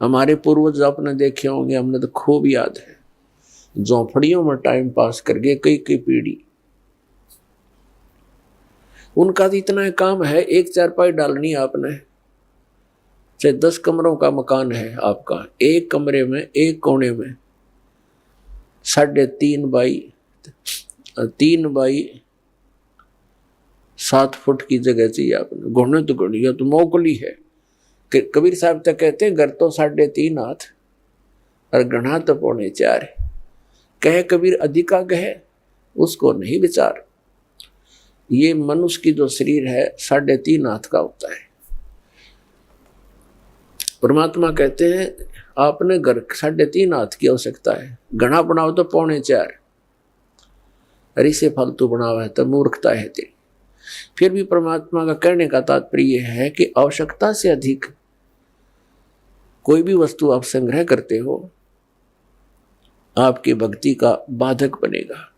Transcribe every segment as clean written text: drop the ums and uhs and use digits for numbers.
हमारे पूर्वज आपने देखे होंगे, हमने तो खूब याद है, झोंपड़ियों में टाइम पास करके कई कई पीढ़ी। उनका तो इतना काम है, एक चारपाई डालनी आपने, चाहे 10 कमरों का मकान है आपका, एक कमरे में एक कोने में 3x7 फुट की जगह चाहिए आपने। घुटने तो घुड़िया तो मोकली है। कबीर साहब तक कहते हैं घर तो 3.5 हाथ और गढ़ा तो 4.25 है। कहे कबीर अधिका कहे उसको नहीं विचार। ये मनुष्य की जो शरीर है 3.5 हाथ का होता है। परमात्मा कहते हैं आपने घर 3.5 हाथ की आवश्यकता है, घना बनाओ तो 4.25, अरे इसे फालतू बनावा है तो मूर्खता है तेरी। फिर भी परमात्मा का कहने का तात्पर्य है कि आवश्यकता से अधिक कोई भी वस्तु आप संग्रह करते हो आपकी भक्ति का बाधक बनेगा,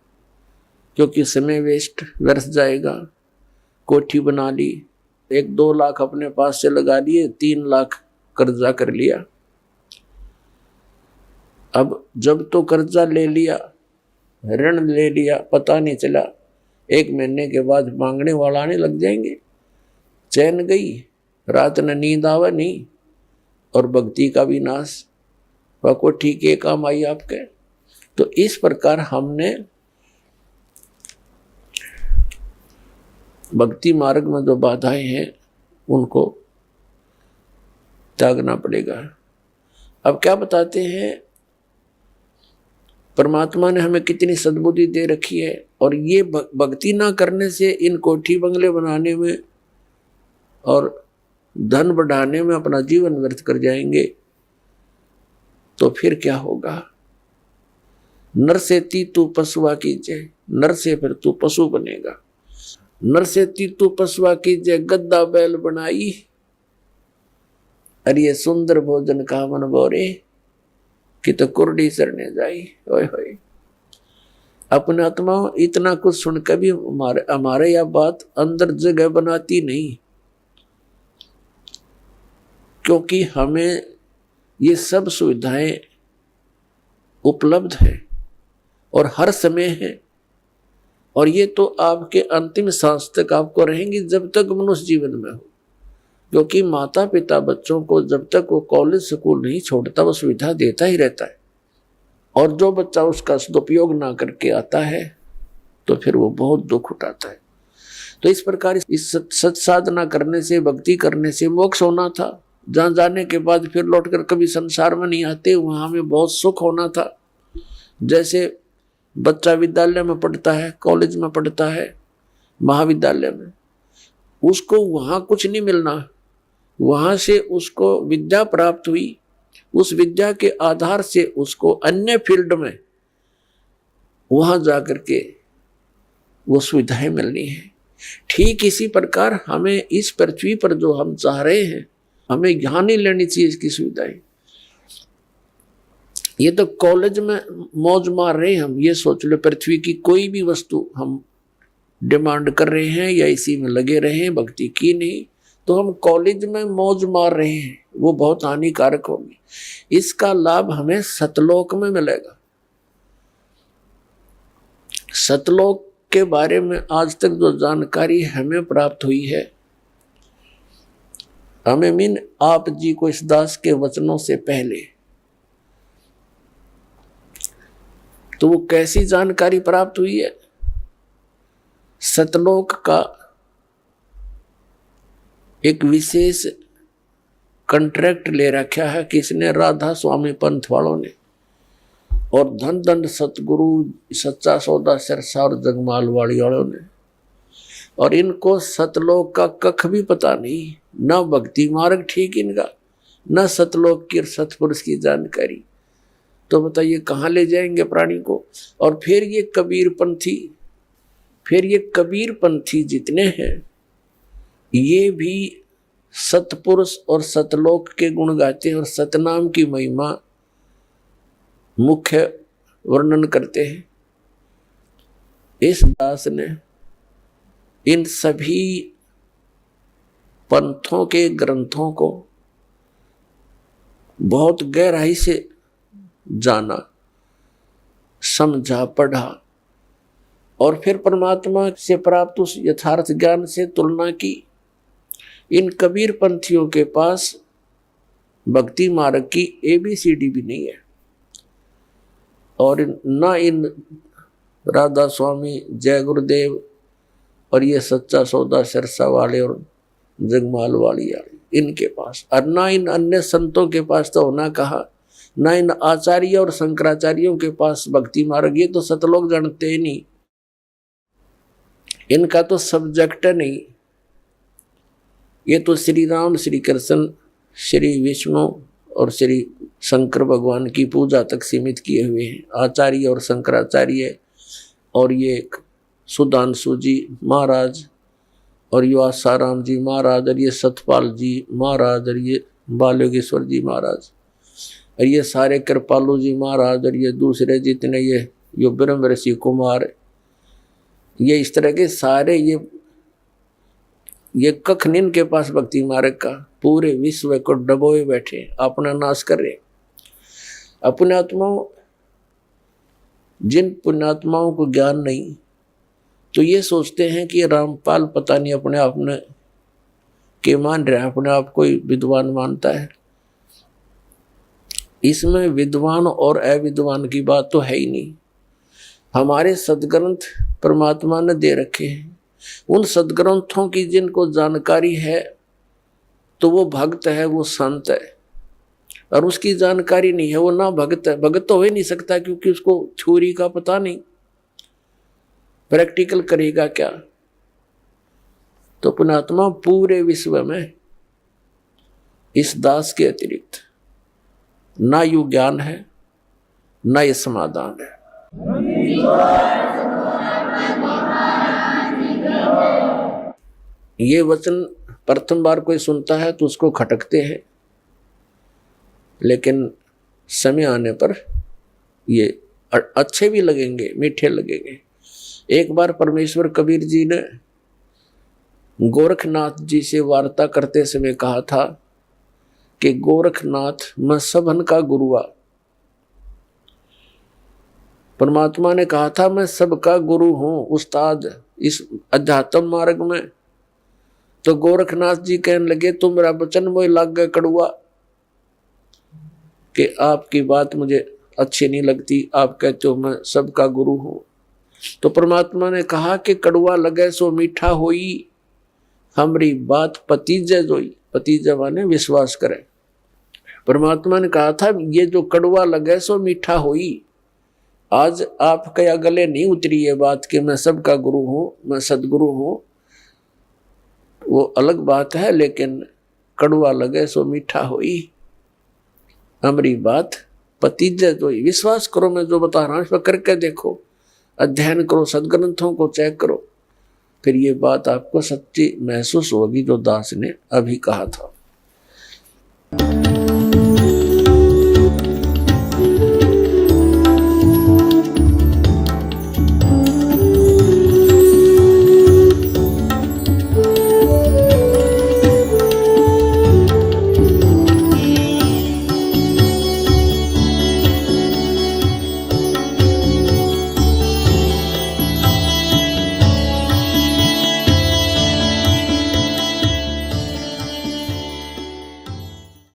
क्योंकि समय वेस्ट व्यर्थ जाएगा। कोठी बना ली, 1-2 लाख अपने पास से लगा लिए, 3 लाख कर्जा कर लिया। अब जब तो कर्जा ले लिया, ऋण ले लिया, पता नहीं चला 1 महीने के बाद मांगने वाला आने लग जाएंगे। चैन गई, रात न नींद आवे नहीं, और भक्ति का भी नाश। वह को ठीक है काम आई आपके। तो इस प्रकार हमने भक्ति मार्ग में जो बाधाएं हैं उनको त्यागना पड़ेगा। अब क्या बताते हैं, परमात्मा ने हमें कितनी सद्बुद्धि दे रखी है, और ये भक्ति ना करने से इन कोठी बंगले बनाने में और धन बढ़ाने में अपना जीवन व्यर्थ कर जाएंगे, तो फिर क्या होगा। नर से तू पशुआ कीजिए, नर से फिर तू पशु बनेगा। नर से तू पशुआ कीजिए, गद्दा बैल बनाई, अरे सुंदर भोजन का मन बोरे कि तो कुर्डी सरने जाई। ओए होए, अपने आत्मा इतना कुछ सुनकर भी हमारे यह बात अंदर जगह बनाती नहीं, क्योंकि हमें ये सब सुविधाएं उपलब्ध है और हर समय है, और ये तो आपके अंतिम सांस तक आपको रहेंगी जब तक मनुष्य जीवन में हो। क्योंकि माता पिता बच्चों को जब तक वो कॉलेज स्कूल नहीं छोड़ता वो सुविधा देता ही रहता है, और जो बच्चा उसका सदुपयोग ना करके आता है तो फिर वो बहुत दुख उठाता है। तो इस प्रकार इस सत्साधना करने से, भक्ति करने से मोक्ष होना था, जहाँ जाने के बाद फिर लौटकर कभी संसार में नहीं आते, वहां हमें बहुत सुख होना था। जैसे बच्चा विद्यालय में पढ़ता है, कॉलेज में पढ़ता है, महाविद्यालय में, उसको वहां कुछ नहीं मिलना, वहां से उसको विद्या प्राप्त हुई, उस विद्या के आधार से उसको अन्य फील्ड में वहां जाकर के वो सुविधाएं मिलनी है। ठीक इसी प्रकार हमें इस पृथ्वी पर जो हम चाह रहे हैं, हमें यहाँ नहीं लेनी चाहिए इसकी सुविधाएं। ये तो कॉलेज में मौज मार रहे हैं हम, ये सोच लो पृथ्वी की कोई भी वस्तु हम डिमांड कर रहे हैं या इसी में लगे रहे हैं, भक्ति की नहीं, तो हम कॉलेज में मौज मार रहे हैं, वो बहुत हानिकारक होगी। इसका लाभ हमें सतलोक में मिलेगा। सतलोक के बारे में आज तक जो जानकारी हमें प्राप्त हुई है, हमें मीन आप जी को इस दास के वचनों से पहले, तो वो कैसी जानकारी प्राप्त हुई है। सतलोक का एक विशेष कॉन्ट्रैक्ट ले रखा है किसने, राधा स्वामी पंथ वालों ने, और धन दंड सतगुरु सच्चा सौदा सिरसा और जगमाल वाली वालों ने, और इनको सतलोक का कख भी पता नहीं, ना भक्ति मार्ग ठीक इनका, ना सतलोक की सतपुरुष की जानकारी। तो बताइए कहाँ ले जाएंगे प्राणी को। और फिर ये कबीर पंथी जितने हैं, ये भी सतपुरुष और सतलोक के गुण गाते हैं और सतनाम की महिमा मुख्य वर्णन करते हैं। इस दास ने इन सभी पंथों के ग्रंथों को बहुत गहराई से जाना, समझा, पढ़ा और फिर परमात्मा से प्राप्त उस यथार्थ ज्ञान से तुलना की। इन कबीर पंथियों के पास भक्ति मार्ग की ABCD भी नहीं है, और ना इन राधा स्वामी, जय गुरुदेव और ये सच्चा सौदा सिरसा वाले और जगमाल वाली इनके पास, और ना इन अन्य संतों के पास तो होना कहा, ना इन आचार्य और शंकराचार्यों के पास भक्ति मार्ग। ये तो सतलोक जानते ही नहीं, इनका तो सब्जेक्ट नहीं। ये तो श्री राम, श्री कृष्ण, श्री विष्णु और श्री शंकर भगवान की पूजा तक सीमित किए हुए हैं, आचार्य और शंकराचार्य और ये सुधांशु जी महाराज और ये आसाराम जी महाराज और ये सतपाल जी महाराज और ये बालयोगेश्वर जी महाराज और ये सारे कृपालु जी महाराज और ये दूसरे जितने ये ब्रह्म ऋषि कुमार, ये इस तरह के सारे ये कख नहीं इनके पास भक्ति मार्ग का। पूरे विश्व को डबोए बैठे, अपना नाश कर रहे। अपने आत्माओं, जिन पुण्यात्माओं को ज्ञान नहीं तो ये सोचते हैं कि रामपाल पता नहीं अपने आप में के मान रहा है, अपने आप को विद्वान मानता है। इसमें विद्वान और अविद्वान की बात तो है ही नहीं। हमारे सदग्रंथ परमात्मा ने दे रखे हैं, उन सदग्रंथों की जिनको जानकारी है तो वो भक्त है, वो संत है, और उसकी जानकारी नहीं है वो ना भक्त है। भक्त तो हो ही नहीं सकता क्योंकि उसको थ्योरी का पता नहीं, प्रैक्टिकल करेगा क्या। तो पुण्यात्मा पूरे विश्व में इस दास के अतिरिक्त ना यू ज्ञान है, ना ये समाधान है। ये वचन प्रथम बार कोई सुनता है तो उसको खटकते हैं, लेकिन समय आने पर ये अच्छे भी लगेंगे, मीठे लगेंगे। एक बार परमेश्वर कबीर जी ने गोरखनाथ जी से वार्ता करते समय कहा था कि गोरखनाथ मैं सबन का गुरुआ। परमात्मा ने कहा था मैं सबका गुरु हूं, उस्ताद इस अध्यात्म मार्ग में। तो गोरखनाथ जी कहने लगे तुम मेरा वचन मोह लाग गए कड़ुआ, कि आपकी बात मुझे अच्छी नहीं लगती, आप कहते हो मैं सबका गुरु हूं। तो परमात्मा ने कहा कि कड़ुआ लगे सो मीठा होई, हमारी बात पतीजे जोई। पतीजे माने विश्वास करे। परमात्मा ने कहा था ये जो कड़ुआ लगे सो मीठा होई। आज आपके या गले नहीं उतरी ये बात कि मैं सबका गुरु हूं, मैं सदगुरु हूं, वो अलग बात है, लेकिन कड़ुआ लगे सो मीठा होई, हमारी बात पतीजे जोई। विश्वास करो, मैं जो बता रहा हूं इस पर करके देखो, अध्ययन करो, सदग्रंथों को चेक करो, फिर ये बात आपको सच्ची महसूस होगी जो दास ने अभी कहा था।